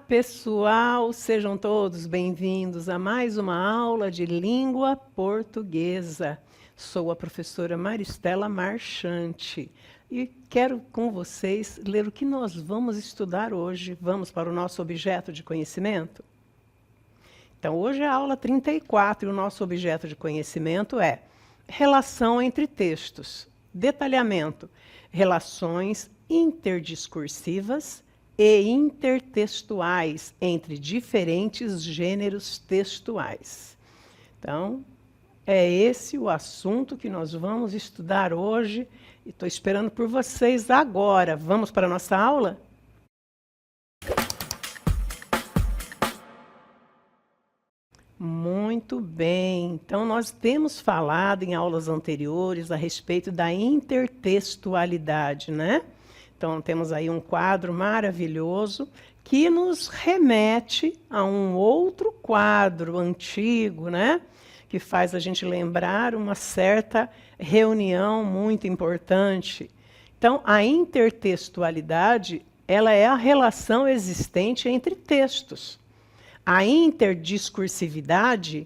pessoal! Sejam todos bem-vindos a mais uma aula de língua portuguesa. Sou a professora Maristela Marchante e quero com vocês ler o que nós vamos estudar hoje. Vamos para o nosso objeto de conhecimento? Então, hoje é a aula 34 e o nosso objeto de conhecimento é relação entre textos, detalhamento, relações interdiscursivas e intertextuais entre diferentes gêneros textuais. Então, é esse o assunto que nós vamos estudar hoje e estou esperando por vocês agora. Vamos para a nossa aula? Muito bem. Então, nós temos falado em aulas anteriores a respeito da intertextualidade, né? Então, temos aí um quadro maravilhoso que nos remete a um outro quadro antigo, né? Que faz a gente lembrar uma certa reunião muito importante. Então, a intertextualidade, ela é a relação existente entre textos. A interdiscursividade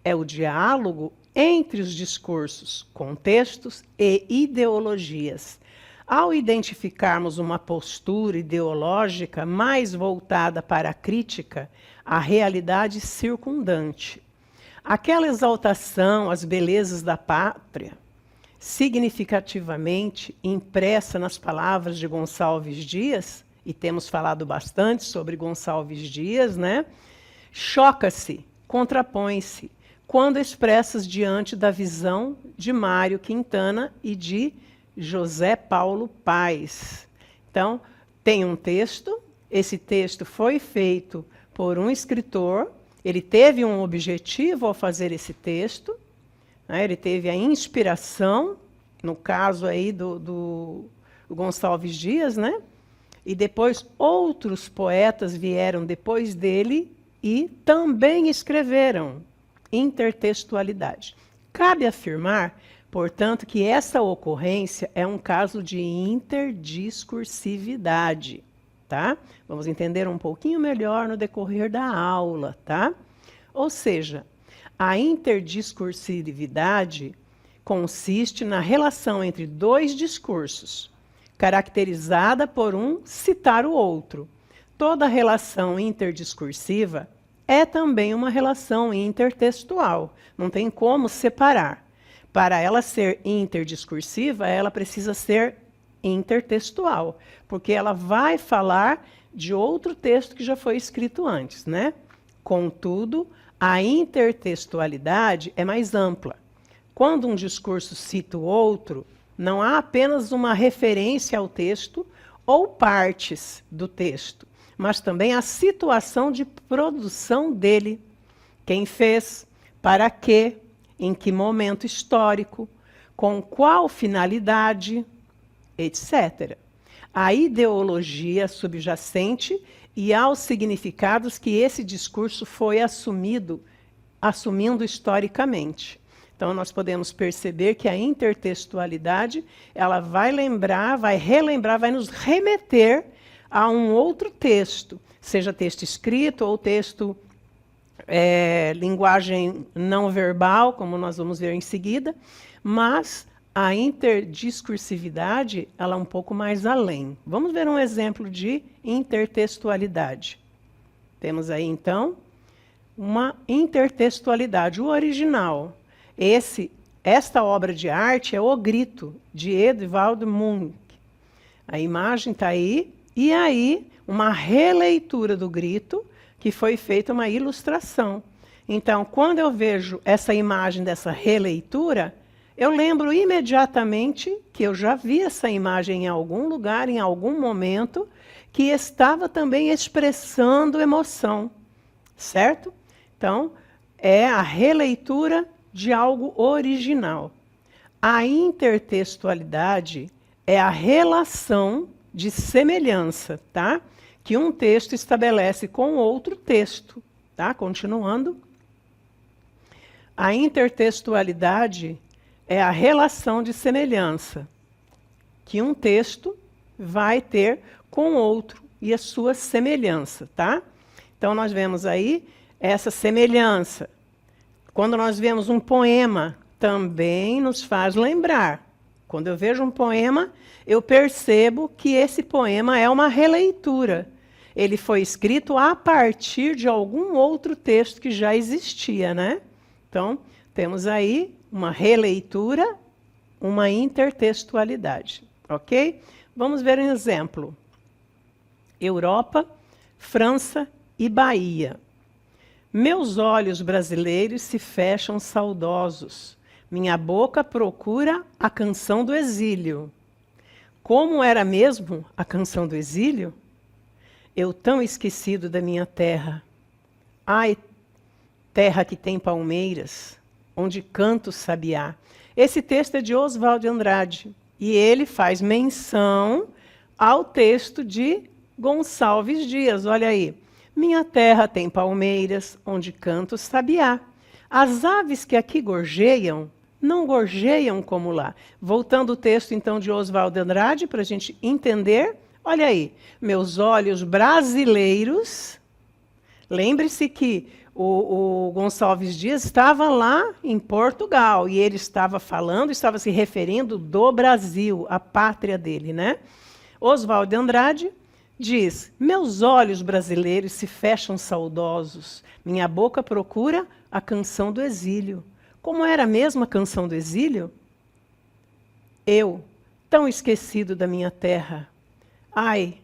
é o diálogo entre os discursos, contextos e ideologias. Ao identificarmos uma postura ideológica mais voltada para a crítica à realidade circundante, aquela exaltação às belezas da pátria, significativamente impressa nas palavras de Gonçalves Dias, e temos falado bastante sobre Gonçalves Dias, né? Choca-se, contrapõe-se, quando expressas diante da visão de Mário Quintana e de José Paulo Paes. Então, tem um texto, esse texto foi feito por um escritor, ele teve um objetivo ao fazer esse texto, né? Ele teve a inspiração, no caso aí do Gonçalves Dias, né? E depois outros poetas vieram depois dele e também escreveram intertextualidade. Cabe afirmar, portanto, que essa ocorrência é um caso de interdiscursividade, tá? Vamos entender um pouquinho melhor no decorrer da aula, tá? Ou seja, a interdiscursividade consiste na relação entre dois discursos, caracterizada por um citar o outro. Toda relação interdiscursiva é também uma relação intertextual, não tem como separar. Para ela ser interdiscursiva, ela precisa ser intertextual, porque ela vai falar de outro texto que já foi escrito antes, né? Contudo, a intertextualidade é mais ampla. Quando um discurso cita o outro, não há apenas uma referência ao texto ou partes do texto, mas também a situação de produção dele. Quem fez, para quê, em que momento histórico, com qual finalidade, etc. A ideologia subjacente e aos significados que esse discurso foi assumindo historicamente. Então, nós podemos perceber que a intertextualidade, ela vai lembrar, vai relembrar, vai nos remeter a um outro texto, seja texto escrito ou texto linguagem não verbal, como nós vamos ver em seguida, mas a interdiscursividade, ela é um pouco mais além. Vamos ver um exemplo de intertextualidade. Temos aí, então, uma intertextualidade, o original. Esta obra de arte é O Grito, de Edvard Munch. A imagem está aí, e aí uma releitura do Grito, que foi feita uma ilustração. Então, quando eu vejo essa imagem dessa releitura, eu lembro imediatamente que eu já vi essa imagem em algum lugar, em algum momento, que estava também expressando emoção, certo? Então, é a releitura de algo original. A intertextualidade é a relação de semelhança, tá? Que um texto estabelece com outro texto, tá? Continuando. A intertextualidade é a relação de semelhança que um texto vai ter com outro e a sua semelhança, tá? Então, nós vemos aí essa semelhança. Quando nós vemos um poema, também nos faz lembrar. Quando eu vejo um poema, eu percebo que esse poema é uma releitura. Ele foi escrito a partir de algum outro texto que já existia, né? Então, temos aí uma releitura, uma intertextualidade, ok? Vamos ver um exemplo. Europa, França e Bahia. Meus olhos brasileiros se fecham saudosos. Minha boca procura a canção do exílio. Como era mesmo a canção do exílio? Eu tão esquecido da minha terra. Ai, terra que tem palmeiras, onde canta o sabiá. Esse texto é de Oswald de Andrade. E ele faz menção ao texto de Gonçalves Dias. Olha aí. Minha terra tem palmeiras, onde canta o sabiá. As aves que aqui gorjeiam, não gorjeiam como lá. Voltando ao texto, então, de Oswald de Andrade, para a gente entender. Olha aí, meus olhos brasileiros. Lembre-se que o Gonçalves Dias estava lá em Portugal, e ele estava falando, estava se referindo do Brasil, a pátria dele, né? Oswald de Andrade diz, meus olhos brasileiros se fecham saudosos, minha boca procura a canção do exílio. Como era mesmo a canção do exílio? Eu, tão esquecido da minha terra. Ai,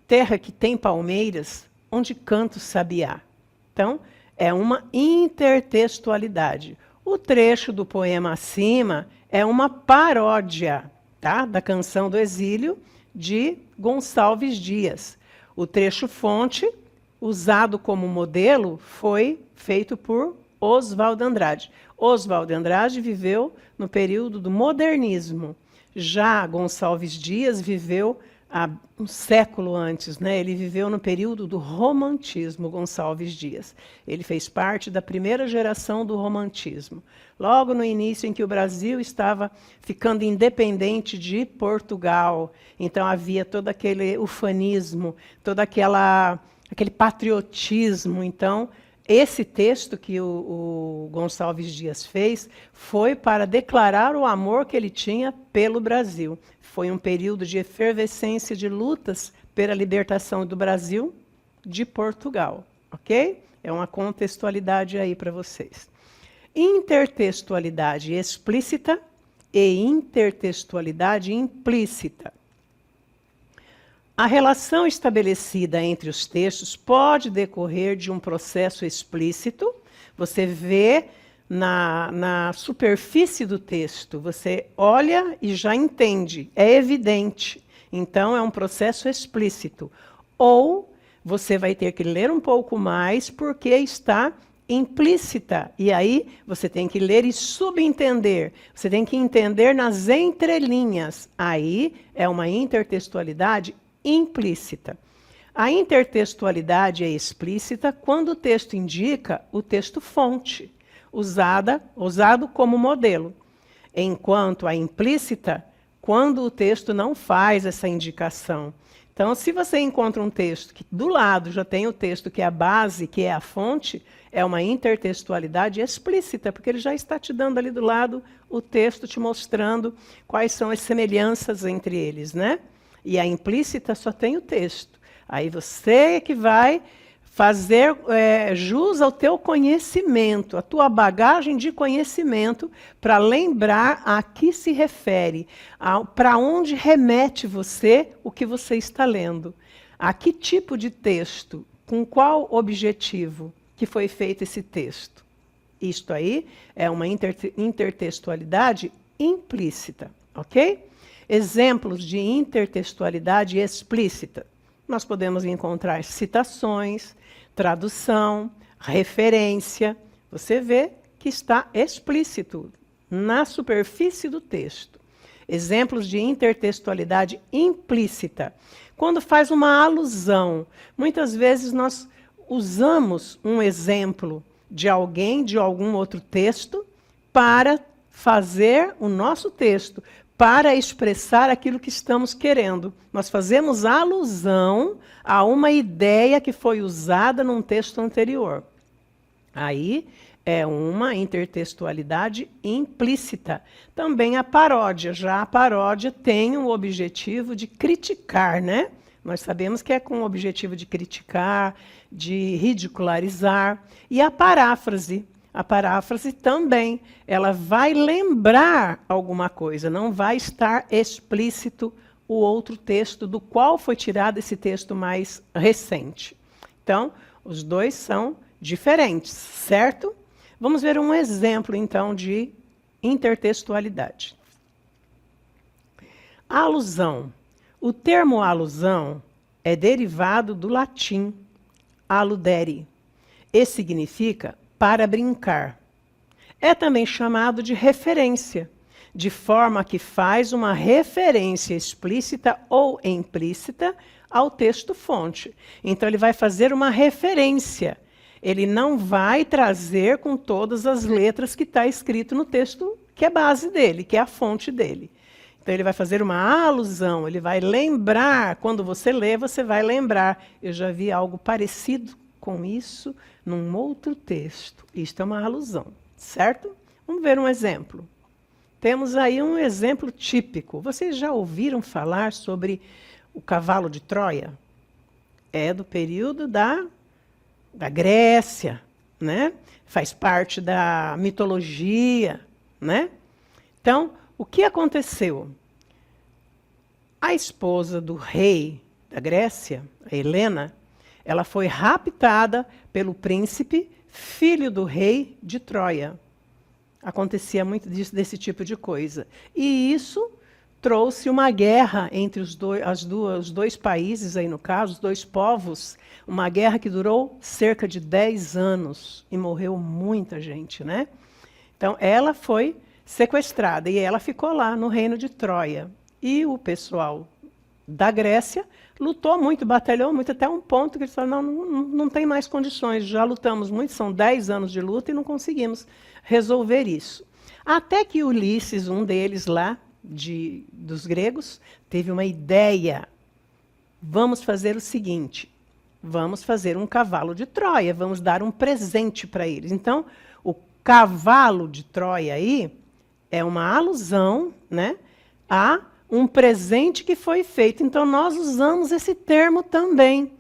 terra que tem palmeiras, onde canta o sabiá. Então, é uma intertextualidade. O trecho do poema acima é uma paródia, tá? Da canção do exílio, de Gonçalves Dias. O trecho fonte, usado como modelo, foi feito por Oswald de Andrade. Oswald de Andrade viveu no período do modernismo. Já Gonçalves Dias viveu há um século antes, né? Ele viveu no período do romantismo, Gonçalves Dias. Ele fez parte da primeira geração do romantismo. Logo no início em que o Brasil estava ficando independente de Portugal, então havia todo aquele ufanismo, todo aquele patriotismo. Então, esse texto que o Gonçalves Dias fez foi para declarar o amor que ele tinha pelo Brasil. Foi um período de efervescência de lutas pela libertação do Brasil de Portugal, ok? É uma contextualidade aí para vocês. Intertextualidade explícita e intertextualidade implícita. A relação estabelecida entre os textos pode decorrer de um processo explícito. Você vê na superfície do texto, você olha e já entende, é evidente. Então, é um processo explícito. Ou você vai ter que ler um pouco mais porque está implícita. E aí você tem que ler e subentender. Você tem que entender nas entrelinhas. Aí é uma intertextualidade implícita. A intertextualidade é explícita quando o texto indica o texto-fonte, usado como modelo, enquanto a implícita, quando o texto não faz essa indicação. Então, se você encontra um texto que do lado já tem o texto que é a base, que é a fonte, é uma intertextualidade explícita, porque ele já está te dando ali do lado o texto, te mostrando quais são as semelhanças entre eles, né? E a implícita só tem o texto. Aí você é que vai fazer jus ao teu conhecimento, a tua bagagem de conhecimento, para lembrar a que se refere, para onde remete você o que você está lendo. A que tipo de texto, com qual objetivo que foi feito esse texto. Isto aí é uma intertextualidade implícita, ok? Exemplos de intertextualidade explícita. Nós podemos encontrar citações, tradução, referência. Você vê que está explícito na superfície do texto. Exemplos de intertextualidade implícita. Quando faz uma alusão, muitas vezes nós usamos um exemplo de alguém, de algum outro texto, para fazer o nosso texto, para expressar aquilo que estamos querendo. Nós fazemos alusão a uma ideia que foi usada num texto anterior. Aí é uma intertextualidade implícita. Também a paródia. Já a paródia tem o objetivo de criticar, né? Nós sabemos que é com o objetivo de criticar, de ridicularizar. E a paráfrase. A paráfrase também, ela vai lembrar alguma coisa, não vai estar explícito o outro texto do qual foi tirado esse texto mais recente. Então, os dois são diferentes, certo? Vamos ver um exemplo, então, de intertextualidade. Alusão. O termo alusão é derivado do latim aludere e significa para brincar. É também chamado de referência, de forma que faz uma referência explícita ou implícita ao texto-fonte. Então, ele vai fazer uma referência. Ele não vai trazer com todas as letras que está escrito no texto, que é base dele, que é a fonte dele. Então, ele vai fazer uma alusão, ele vai lembrar. Quando você lê, você vai lembrar. Eu já vi algo parecido com isso num outro texto. Isto é uma alusão, certo? Vamos ver um exemplo. Temos aí um exemplo típico. Vocês já ouviram falar sobre o cavalo de Troia? É do período da Grécia, né? Faz parte da mitologia, né? Então, o que aconteceu? A esposa do rei da Grécia, a Helena, ela foi raptada pelo príncipe, filho do rei de Troia. Acontecia muito desse tipo de coisa. E isso trouxe uma guerra entre os dois países, aí no caso, os dois povos, uma guerra que durou cerca de 10 anos e morreu muita gente, né? Então, ela foi sequestrada e ela ficou lá no reino de Troia. E o pessoal da Grécia lutou muito, batalhou muito, até um ponto que eles falaram, não tem mais condições, já lutamos muito, são 10 anos de luta e não conseguimos resolver isso. Até que Ulisses, um deles lá, dos gregos, teve uma ideia. Vamos fazer o seguinte, vamos fazer um cavalo de Troia, vamos dar um presente para eles. Então, o cavalo de Troia aí é uma alusão, né, a um presente que foi feito. Então, nós usamos esse termo também.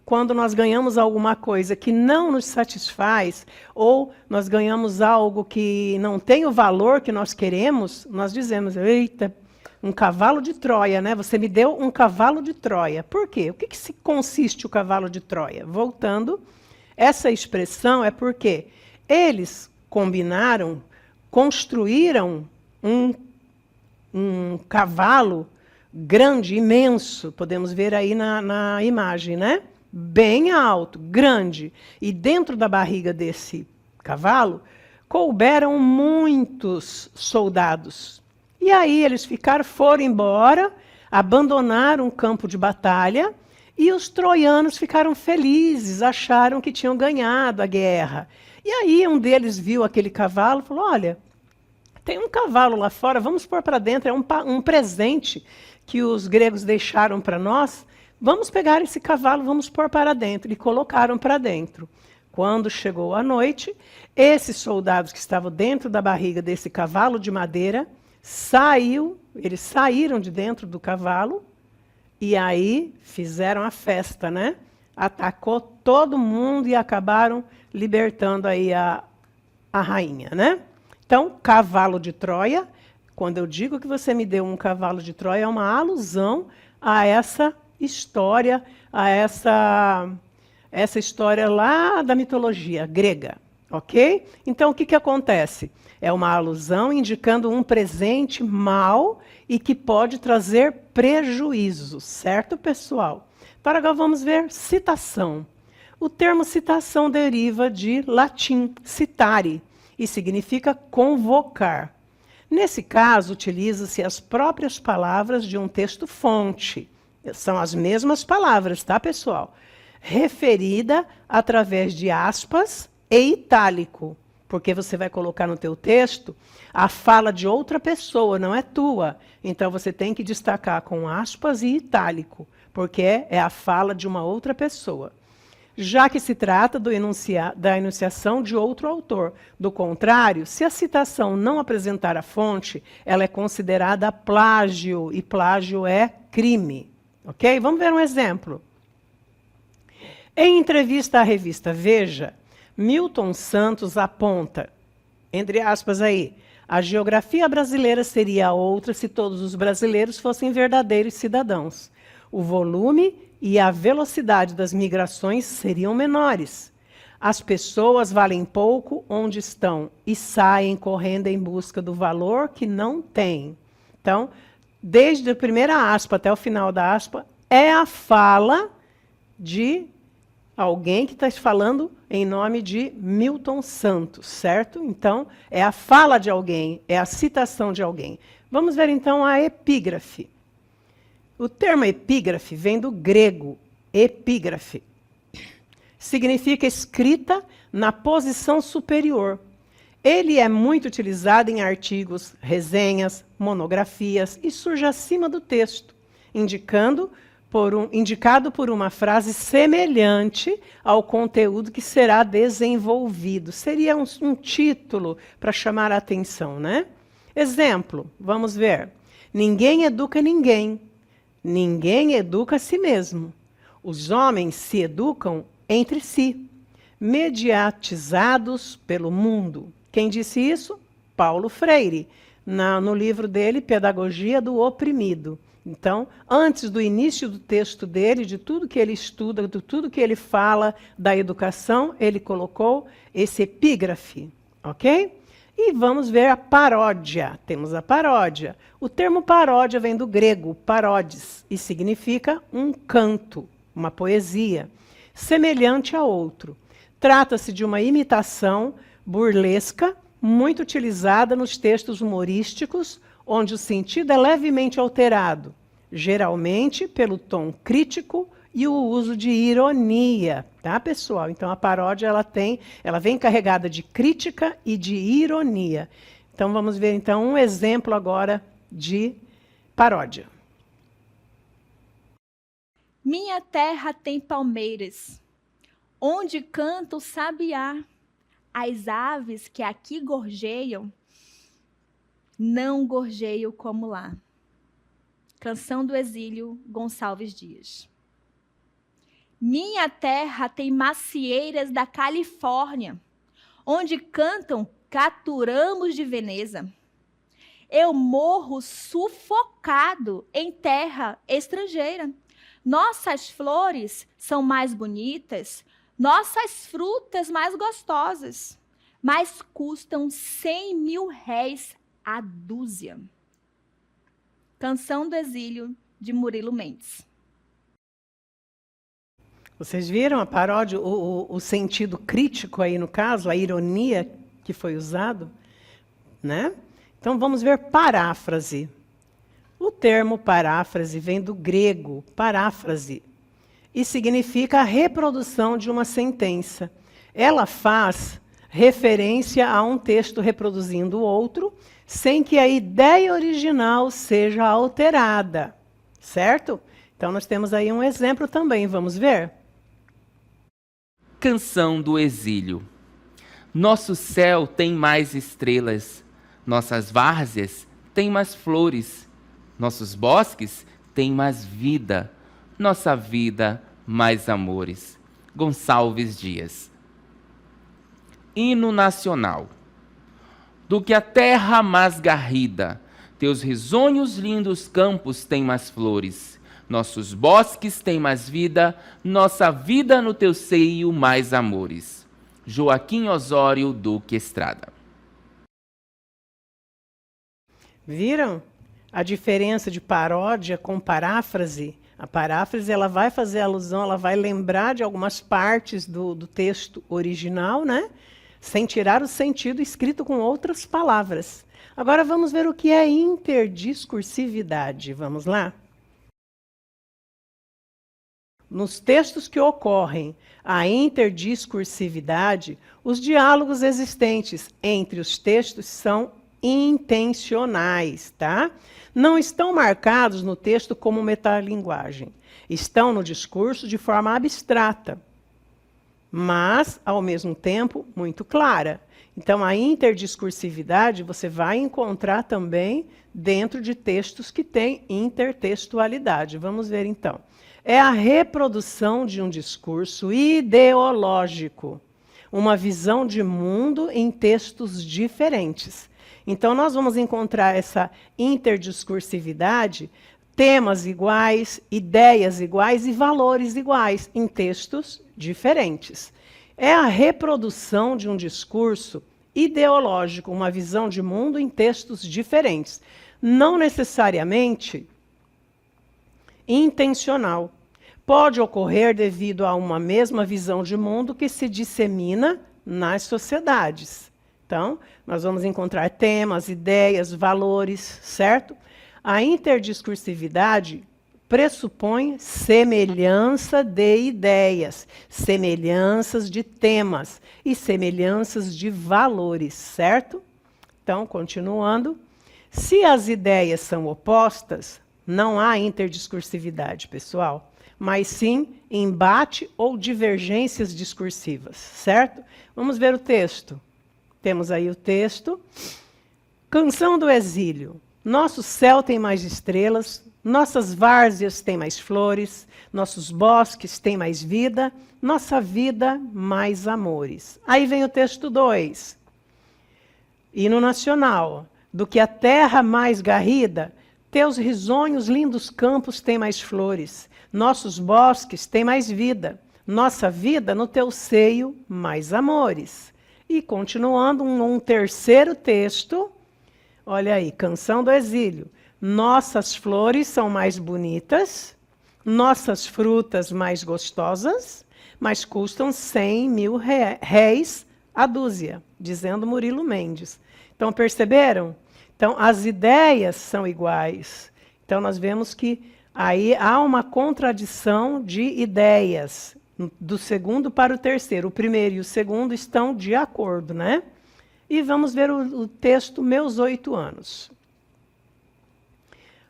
Quando nós ganhamos alguma coisa que não nos satisfaz, ou nós ganhamos algo que não tem o valor que nós queremos, nós dizemos, eita, um cavalo de Troia, né? Você me deu um cavalo de Troia. Por quê? O que consiste o cavalo de Troia? Voltando, essa expressão é porque eles combinaram, construíram um cavalo grande, imenso, podemos ver aí na imagem, né? Bem alto, grande. E dentro da barriga desse cavalo, couberam muitos soldados. E aí eles foram embora, abandonaram o campo de batalha, e os troianos ficaram felizes, acharam que tinham ganhado a guerra. E aí um deles viu aquele cavalo e falou, olha, tem um cavalo lá fora, vamos pôr para dentro, é um presente que os gregos deixaram para nós, vamos pegar esse cavalo, vamos pôr para dentro. E colocaram para dentro. Quando chegou a noite, esses soldados que estavam dentro da barriga desse cavalo de madeira, eles saíram de dentro do cavalo, e aí fizeram a festa, né? Atacou todo mundo e acabaram libertando aí a rainha, né? Então, cavalo de Troia, quando eu digo que você me deu um cavalo de Troia, é uma alusão a essa história, a essa história lá da mitologia grega, ok? Então, o que acontece? É uma alusão indicando um presente mau e que pode trazer prejuízo, certo, pessoal? Para agora vamos ver citação. O termo citação deriva de latim, citare, e significa convocar. Nesse caso, utiliza-se as próprias palavras de um texto-fonte. São as mesmas palavras, tá, pessoal? Referida através de aspas e itálico. porque você vai colocar no teu texto a fala de outra pessoa, não é tua. Então você tem que destacar com aspas e itálico, porque é a fala de uma outra pessoa. Já que se trata da enunciação de outro autor. Do contrário, se a citação não apresentar a fonte, ela é considerada plágio, e plágio é crime. Ok? Vamos ver um exemplo. Em entrevista à revista Veja, Milton Santos aponta, entre aspas aí, a geografia brasileira seria outra se todos os brasileiros fossem verdadeiros cidadãos. O volume e a velocidade das migrações seriam menores. As pessoas valem pouco onde estão e saem correndo em busca do valor que não têm. Então, desde a primeira aspa até o final da aspa, é a fala de alguém que está falando em nome de Milton Santos, certo? Então, é a fala de alguém, é a citação de alguém. Vamos ver, então, a epígrafe. O termo epígrafe vem do grego, epígrafe. Significa escrita na posição superior. Ele é muito utilizado em artigos, resenhas, monografias e surge acima do texto, indicado por uma frase semelhante ao conteúdo que será desenvolvido. Seria um título para chamar a atenção, né? Exemplo, vamos ver. Ninguém educa ninguém. Ninguém educa a si mesmo. Os homens se educam entre si, mediatizados pelo mundo. Quem disse isso? Paulo Freire, no livro dele, Pedagogia do Oprimido. Então, antes do início do texto dele, de tudo que ele estuda, de tudo que ele fala da educação, ele colocou esse epígrafe, ok? E vamos ver a paródia. Temos a paródia. O termo paródia vem do grego, paródies, e significa um canto, uma poesia, semelhante a outro. Trata-se de uma imitação burlesca, muito utilizada nos textos humorísticos, onde o sentido é levemente alterado, geralmente pelo tom crítico e o uso de ironia, tá, pessoal? Então, a paródia ela vem carregada de crítica e de ironia. Então, vamos ver então um exemplo agora de paródia. Minha terra tem palmeiras, onde canta o sabiá. As aves que aqui gorjeiam, não gorjeiam como lá. Canção do Exílio, Gonçalves Dias. Minha terra tem macieiras da Califórnia, onde cantam caturamos de Veneza. Eu morro sufocado em terra estrangeira. Nossas flores são mais bonitas, nossas frutas mais gostosas, mas custam 100.000 réis a dúzia. Canção do Exílio, de Murilo Mendes. Vocês viram a paródia, o sentido crítico aí no caso, a ironia que foi usado, né? Então vamos ver paráfrase. O termo paráfrase vem do grego, paráfrase, e significa a reprodução de uma sentença. Ela faz referência a um texto reproduzindo o outro, sem que a ideia original seja alterada, certo? Então nós temos aí um exemplo também, vamos ver? Canção do Exílio. Nosso céu tem mais estrelas, nossas várzeas têm mais flores, nossos bosques têm mais vida, nossa vida mais amores. Gonçalves Dias. Hino nacional. Do que a terra mais garrida, teus risonhos lindos campos têm mais flores, nossos bosques têm mais vida, nossa vida no teu seio mais amores. Joaquim Osório Duque Estrada. Viram a diferença de paródia com paráfrase? A paráfrase ela vai fazer alusão, ela vai lembrar de algumas partes do texto original, né? Sem tirar o sentido escrito com outras palavras. Agora vamos ver o que é interdiscursividade. Vamos lá? nos textos que ocorrem a interdiscursividade, os diálogos existentes entre os textos são intencionais, tá? Não estão marcados no texto como metalinguagem. Estão no discurso de forma abstrata, mas, ao mesmo tempo, muito clara. Então, a interdiscursividade você vai encontrar também dentro de textos que têm intertextualidade. Vamos ver, então. É a reprodução de um discurso ideológico, uma visão de mundo em textos diferentes. Então, nós vamos encontrar essa interdiscursividade, temas iguais, ideias iguais e valores iguais em textos diferentes. É a reprodução de um discurso ideológico, uma visão de mundo em textos diferentes. Não necessariamente intencional. Pode ocorrer devido a uma mesma visão de mundo que se dissemina nas sociedades. Então, nós vamos encontrar temas, ideias, valores, certo? A interdiscursividade pressupõe semelhança de ideias, semelhanças de temas e semelhanças de valores, certo? Então, continuando. Se as ideias são opostas, não há interdiscursividade, pessoal, mas sim embate ou divergências discursivas, certo? Vamos ver o texto. Temos aí o texto. Canção do Exílio. Nosso céu tem mais estrelas, nossas várzeas têm mais flores, nossos bosques têm mais vida, nossa vida mais amores. Aí vem o texto 2. Hino nacional. Do que a terra mais garrida, teus risonhos lindos campos têm mais flores, nossos bosques têm mais vida, nossa vida no teu seio mais amores. E continuando, um terceiro texto, olha aí, Canção do Exílio. Nossas flores são mais bonitas, nossas frutas mais gostosas, mas custam 100.000 réis a dúzia, dizendo Murilo Mendes. Então, perceberam? Então, as ideias são iguais. Então, nós vemos que aí há uma contradição de ideias, do segundo para o terceiro. O primeiro e o segundo estão de acordo, né? E vamos ver o texto Meus 8 anos.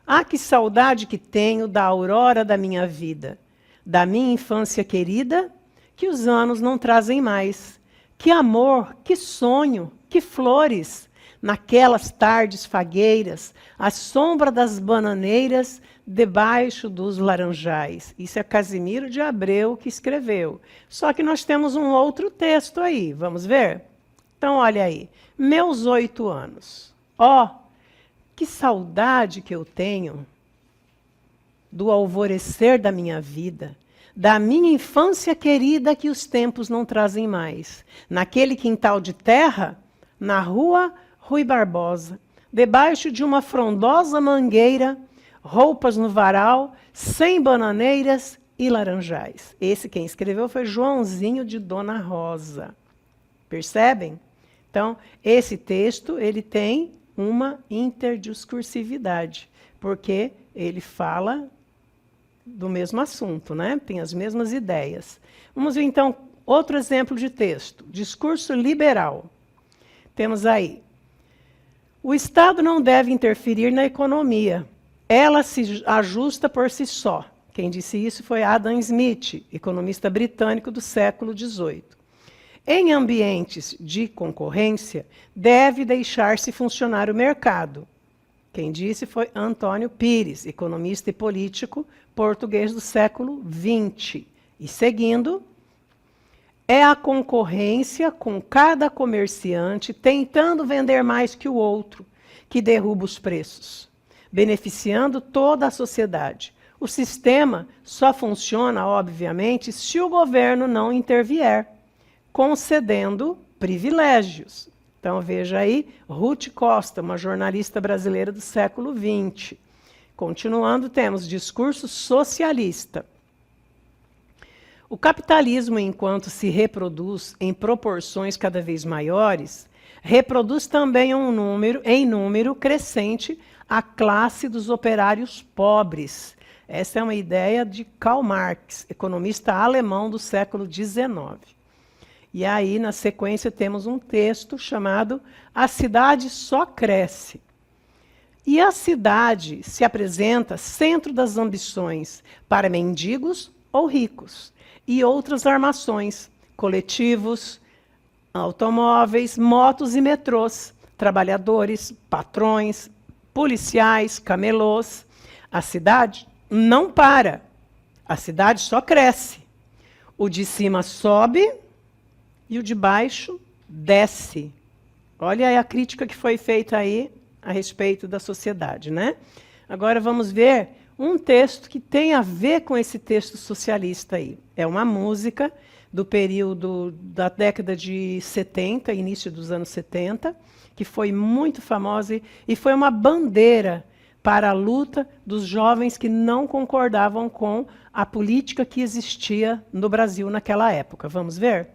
Ah, que saudade que tenho da aurora da minha vida, da minha infância querida, que os anos não trazem mais. Que amor, que sonho, que flores, naquelas tardes fagueiras, à sombra das bananeiras, debaixo dos laranjais. Isso é Casimiro de Abreu que escreveu. Só que nós temos um outro texto aí, vamos ver? Então, olha aí. Meus 8 anos. Ó, que saudade que eu tenho do alvorecer da minha vida, da minha infância querida que os tempos não trazem mais. Naquele quintal de terra, na rua Rui Barbosa, debaixo de uma frondosa mangueira, roupas no varal, sem bananeiras e laranjais. Esse quem escreveu foi Joãozinho de Dona Rosa. Percebem? Então, esse texto ele tem uma interdiscursividade, porque ele fala do mesmo assunto, né? Tem as mesmas ideias. Vamos ver, então, outro exemplo de texto. Discurso liberal. Temos aí. O Estado não deve interferir na economia. Ela se ajusta por si só. Quem disse isso foi Adam Smith, economista britânico do século XVIII. Em ambientes de concorrência, deve deixar-se funcionar o mercado. Quem disse foi Antônio Pires, economista e político português do século XX. E seguindo, é a concorrência com cada comerciante tentando vender mais que o outro, que derruba os preços, beneficiando toda a sociedade. O sistema só funciona, obviamente, se o governo não intervier, concedendo privilégios. Então, veja aí, Ruth Costa, uma jornalista brasileira do século XX. Continuando, temos discurso socialista. O capitalismo, enquanto se reproduz em proporções cada vez maiores, reproduz também em número crescente a classe dos operários pobres, Essa é uma ideia de Karl Marx, economista alemão do século XIX. E aí, na sequência, temos um texto chamado A Cidade Só Cresce. E a cidade se apresenta centro das ambições para mendigos ou ricos, e outras armações, coletivos, automóveis, motos e metrôs, trabalhadores, patrões, policiais, camelôs. A cidade não para, a cidade só cresce. O de cima sobe e o de baixo desce. Olha aí a crítica que foi feita aí a respeito da sociedade, né? Agora vamos ver um texto que tem a ver com esse texto socialista aí. É uma música do período da década de 70, início dos anos 70, que foi muito famosa e foi uma bandeira para a luta dos jovens que não concordavam com a política que existia no Brasil naquela época. Vamos ver?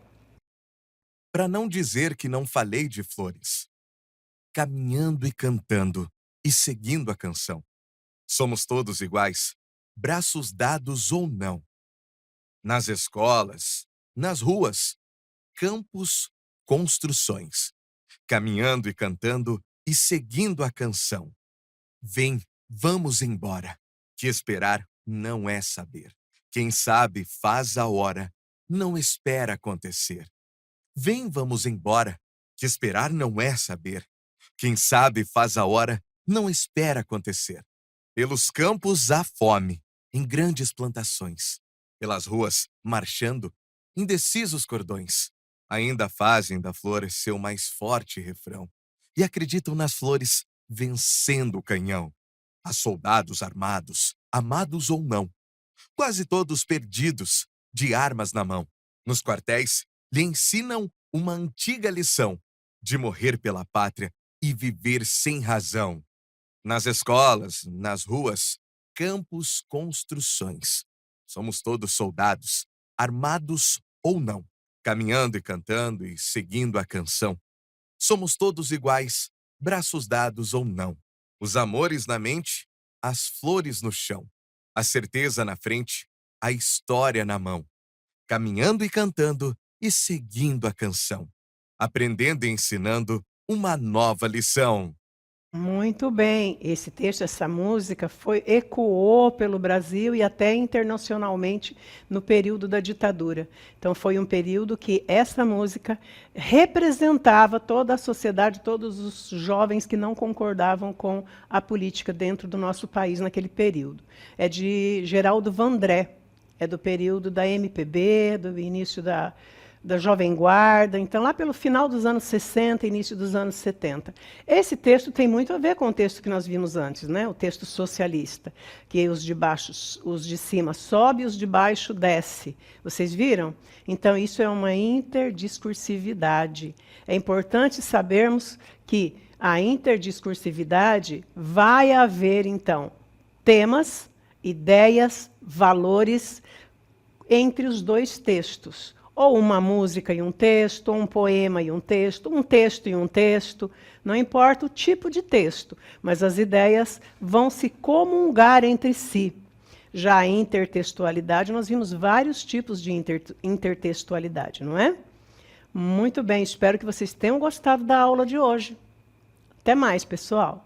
Para não dizer que não falei de flores, caminhando e cantando e seguindo a canção. Somos todos iguais, braços dados ou não. Nas escolas, nas ruas, campos, construções. Caminhando e cantando e seguindo a canção. Vem, vamos embora, que esperar não é saber. Quem sabe faz a hora, não espera acontecer. Vem, vamos embora, que esperar não é saber. Quem sabe faz a hora, não espera acontecer. Pelos campos há fome, em grandes plantações. Pelas ruas, marchando, indecisos cordões. Ainda fazem da flor seu mais forte refrão. E acreditam nas flores, vencendo o canhão. Há soldados armados, amados ou não. Quase todos perdidos, de armas na mão. Nos quartéis, lhe ensinam uma antiga lição de morrer pela pátria e viver sem razão. Nas escolas, nas ruas, campos, construções. Somos todos soldados, armados ou não, caminhando e cantando e seguindo a canção. Somos todos iguais, braços dados ou não. Os amores na mente, as flores no chão. A certeza na frente, a história na mão. Caminhando e cantando e seguindo a canção. Aprendendo e ensinando uma nova lição. Muito bem. Esse texto, essa música, ecoou pelo Brasil e até internacionalmente no período da ditadura. Então, foi um período que essa música representava toda a sociedade, todos os jovens que não concordavam com a política dentro do nosso país naquele período. É de Geraldo Vandré, é do período da MPB, do início da Jovem Guarda, então lá pelo final dos anos 60, início dos anos 70. Esse texto tem muito a ver com o texto que nós vimos antes, né? O texto socialista, que os de cima sobe e os de baixo desce. Vocês viram? Então isso é uma interdiscursividade. É importante sabermos que a interdiscursividade vai haver, então, temas, ideias, valores entre os dois textos. Ou uma música e um texto, ou um poema e um texto e um texto, não importa o tipo de texto, mas as ideias vão se comungar entre si. Já a intertextualidade, nós vimos vários tipos de intertextualidade, não é? Muito bem, espero que vocês tenham gostado da aula de hoje. Até mais, pessoal!